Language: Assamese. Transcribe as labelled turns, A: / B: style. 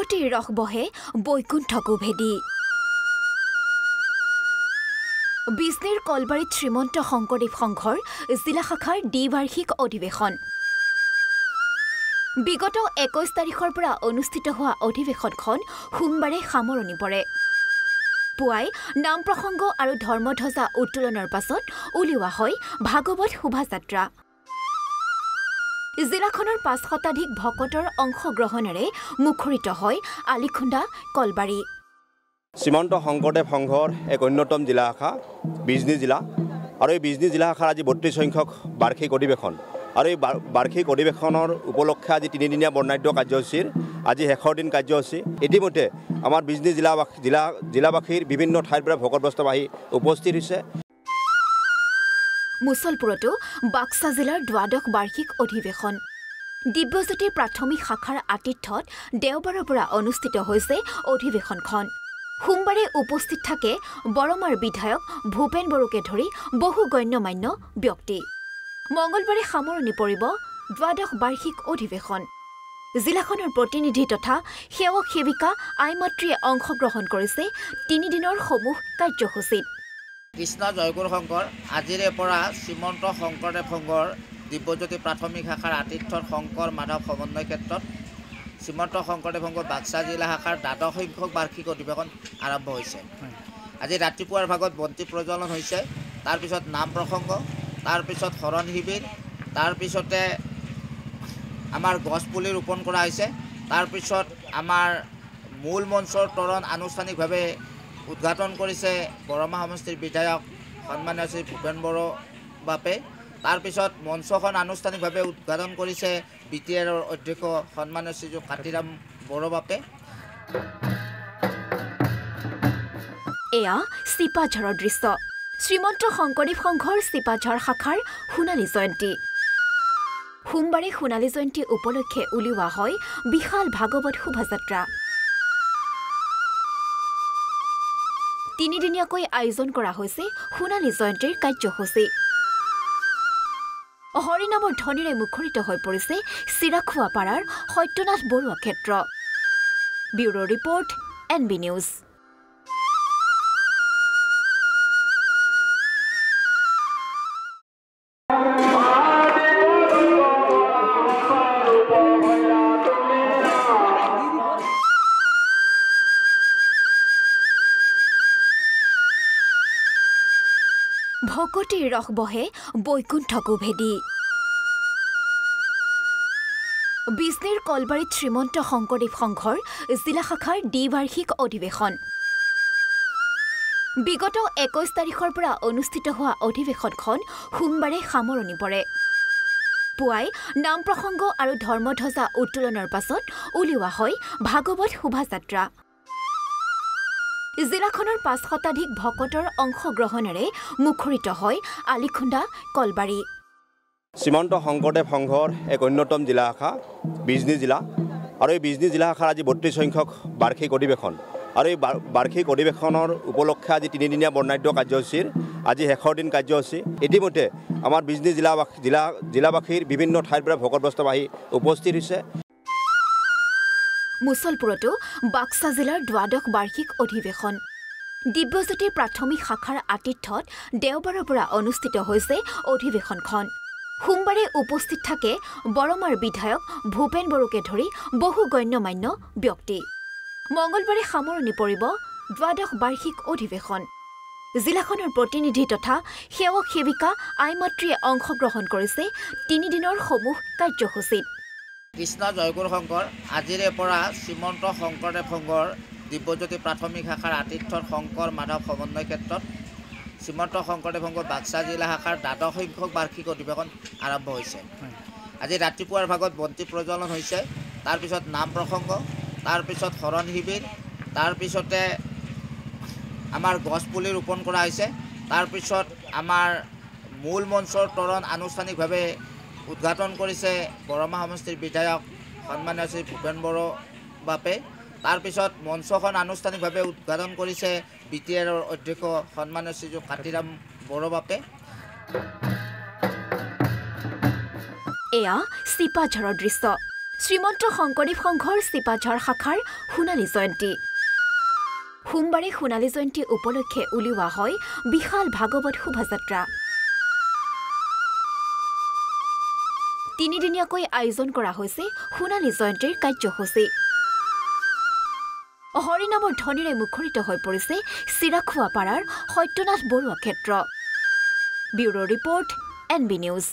A: ভকতিৰ ৰস বহে বৈকুণ্ঠকো ভেদি বিজনীৰ কলবাৰীত শ্ৰীমন্ত শংকৰদেৱ সংঘৰ জিলা শাখাৰ দ্বিবাৰ্ষিক অধিৱেশন বিগত 21 তাৰিখৰ পৰা অনুষ্ঠিত হোৱা অধিৱেশনখন সোমবাৰে সামৰণি পৰে পুৱাই নাম প্ৰসংগ আৰু ধৰ্মধ্বজা উত্তোলনৰ পাছত উলিওৱা হয় ভাগৱত শোভাযাত্ৰা জিলাখনৰ 5 শতাধিক ভকতৰ অংশগ্ৰহণেৰে মুখৰিত হয় আলিখুন্দা কলবাৰী
B: শ্ৰীমন্ত শংকৰদেৱ সংঘৰ এক অন্যতম জিলা শাখা বিজনী জিলা আৰু এই বিজনী জিলা শাখাৰ আজি 32 সংখ্যক বাৰ্ষিক অধিৱেশন আৰু এই বাৰ্ষিক অধিৱেশনৰ উপলক্ষে আজি 3 দিনীয়া বৰ্ণাঢ্য কাৰ্যসূচীৰ আজি শেষৰ দিন কাৰ্যসূচী ইতিমধ্যে আমাৰ বিজনী জিলাবাসীৰ বিভিন্ন ঠাইৰ পৰা ভকত বৈষ্ণৱ আহি উপস্থিত হৈছে
A: মুছলপুৰতো বাক্সা জিলাৰ দ্বাদশ বাৰ্ষিক অধিৱেশন দিব্যজ্যোতি প্ৰাথমিক শাখাৰ আতিথ্যত দেওবাৰৰ পৰা অনুষ্ঠিত হৈছে অধিৱেশনখন সোমবাৰে উপস্থিত থাকে বৰমাৰ বিধায়ক ভূপেন বড়োকে ধৰি বহু গণ্যমান্য ব্যক্তি মঙ্গলবাৰে সামৰণি পৰিব দ্বাদশ বাৰ্ষিক অধিৱেশন জিলাখনৰ প্ৰতিনিধি তথা সেৱক সেৱিকা আইমাতৃয়ে অংশগ্ৰহণ কৰিছে 3 দিনৰ সমূহ কাৰ্যসূচীত
C: কৃষ্ণ জয়গুৰু শংকৰ আজিৰে পৰা শ্ৰীমন্ত শংকৰদেৱ সংঘৰ দিব্যজ্যোতি প্ৰাথমিক শাখাৰ আতিথ্যৰ শংকৰ মাধৱ সমন্বয় ক্ষেত্ৰত শ্ৰীমন্ত শংকৰদেৱ সংঘৰ বাক্সা জিলা শাখাৰ 12 সংখ্যক বাৰ্ষিক অধিৱেশন আৰম্ভ হৈছে আজি ৰাতিপুৱাৰ ভাগত বন্তি প্ৰজ্বলন হৈছে তাৰপিছত নাম প্ৰসংগ তাৰপিছত শৰণ শিবিৰ তাৰপিছতে আমাৰ গছপুলি ৰোপণ কৰা হৈছে তাৰপিছত আমাৰ মূল মঞ্চৰ তৰণ আনুষ্ঠানিকভাৱে উদ্ঘাটন কৰিছে বৰমা সমষ্টিৰ বিধায়ক সন্মানীয় শ্ৰী ভূপেন বড়ো বাপে তাৰপিছত মঞ্চখন আনুষ্ঠানিকভাৱে উদ্ঘাটন কৰিছে BTRৰ অধ্যক্ষ সন্মানীয় শ্ৰীযুত কাতিৰাম বড়ো বাপে
A: এয়া চিপাঝাৰৰ দৃশ্য শ্ৰীমন্ত শংকৰদেৱ সংঘৰ চিপাঝাৰ শাখাৰ সোণালী জয়ন্তী সোমবাৰে সোণালী জয়ন্তী উপলক্ষে উলিওৱা হয় বিশাল ভাগৱত শোভাযাত্ৰা 3 দিনীয়াকৈ আয়োজন কৰা হৈছে সোণালী জয়ন্তীৰ কাৰ্যসূচী হৰিনামৰ ধ্বনিৰে মুখৰিত হৈ পৰিছে চিৰাখোৱাপাৰাৰ সত্যনাথ বৰুৱা ক্ষেত্ৰ ব্যুৰো ৰিপৰ্ট NB নিউজ ভকতিৰ ৰস বহে বৈকুণ্ঠকো ভেদি বিজনীৰ কলবাৰীত শ্ৰীমন্ত শংকৰদেৱ সংঘৰ জিলা শাখাৰ দ্বিবাৰ্ষিক অধিৱেশন বিগত 21 তাৰিখৰ পৰা অনুষ্ঠিত হোৱা অধিৱেশনখন সোমবাৰে সামৰণি পৰে পুৱাই নাম প্ৰসংগ আৰু ধৰ্মধ্বজা উত্তোলনৰ পাছত উলিওৱা হয় ভাগৱত শোভাযাত্ৰা জিলাখনৰ 5 শতাধিক ভকতৰ অংশগ্ৰহণেৰে মুখৰিত হয় আলিখুন্দা কলবাৰী
B: শ্ৰীমন্ত শংকৰদেৱ সংঘৰ এক অন্যতম জিলা শাখা বিজনী জিলা আৰু এই বিজনী জিলা শাখাৰ আজি 32 সংখ্যক বাৰ্ষিক অধিৱেশন আৰু এই বাৰ্ষিক অধিৱেশনৰ উপলক্ষে আজি 3 দিনীয়া বৰ্ণাঢ্য কাৰ্যসূচীৰ আজি শেষৰ দিন কাৰ্যসূচী ইতিমধ্যে আমাৰ বিজনী জিলাবাসীৰ বিভিন্ন ঠাইৰ পৰা ভকত বৈষ্ণৱ আহি উপস্থিত হৈছে
A: মুছলপুৰতো বাক্সা জিলাৰ দ্বাদশ বাৰ্ষিক অধিৱেশন দিব্যজ্যোতি প্ৰাথমিক শাখাৰ আতিথ্যত দেওবাৰৰ পৰা অনুষ্ঠিত হৈছে অধিৱেশনখন সোমবাৰে উপস্থিত থাকে বৰমাৰ বিধায়ক ভূপেন বড়োকে ধৰি বহু গণ্যমান্য ব্যক্তি মঙ্গলবাৰে সামৰণি পৰিব দ্বাদশ বাৰ্ষিক অধিৱেশন জিলাখনৰ প্ৰতিনিধি তথা সেৱক সেৱিকা আইমাতৃয়ে অংশগ্ৰহণ কৰিছে 3 দিনৰ সমূহ কাৰ্যসূচীত
C: কৃষ্ণ জয়গুৰু শংকৰ আজিৰে পৰা শ্ৰীমন্ত শংকৰদেৱ সংঘৰ দিব্যজ্যোতি প্ৰাথমিক শাখাৰ আতিথ্যৰ শংকৰ মাধৱ সমন্বয় ক্ষেত্ৰত শ্ৰীমন্ত শংকৰদেৱ সংঘৰ বাক্সা জিলা শাখাৰ 12 সংখ্যক বাৰ্ষিক অধিৱেশন আৰম্ভ হৈছে আজি ৰাতিপুৱাৰ ভাগত বন্তি প্ৰজ্বলন হৈছে তাৰপিছত নাম প্ৰসংগ তাৰপিছত শৰণ শিবিৰ তাৰপিছতে আমাৰ গছপুলি ৰোপণ কৰা হৈছে তাৰপিছত আমাৰ মূল মঞ্চৰ তৰণ আনুষ্ঠানিকভাৱে উদ্ঘাটন কৰিছে বৰমা সমষ্টিৰ বিধায়ক সন্মানীয় শ্ৰী ভূপেন বড়ো বাপে তাৰপিছত মঞ্চখন আনুষ্ঠানিকভাৱে উদ্ঘাটন কৰিছে BTRৰ অধ্যক্ষ সন্মানীয় শ্ৰীযুত কাতিৰাম বড়ো বাপে
A: এয়া চিপাঝাৰৰ দৃশ্য শ্ৰীমন্ত শংকৰদেৱ সংঘৰ চিপাঝাৰ শাখাৰ সোণালী জয়ন্তী সোমবাৰে সোণালী জয়ন্তী উপলক্ষে উলিওৱা হয় বিশাল ভাগৱত শোভাযাত্ৰা তিনিদিনীয়াকৈ আয়োজন কৰা হৈছে সোণালী জয়ন্তীৰ কাৰ্যসূচী হৰিনামৰ ধ্বনিৰে মুখৰিত হৈ পৰিছে চিৰাখোৱাপাৰাৰ সত্যনাথ বৰুৱা ক্ষেত্ৰ ব্যুৰ' ৰিপৰ্ট NB নিউজ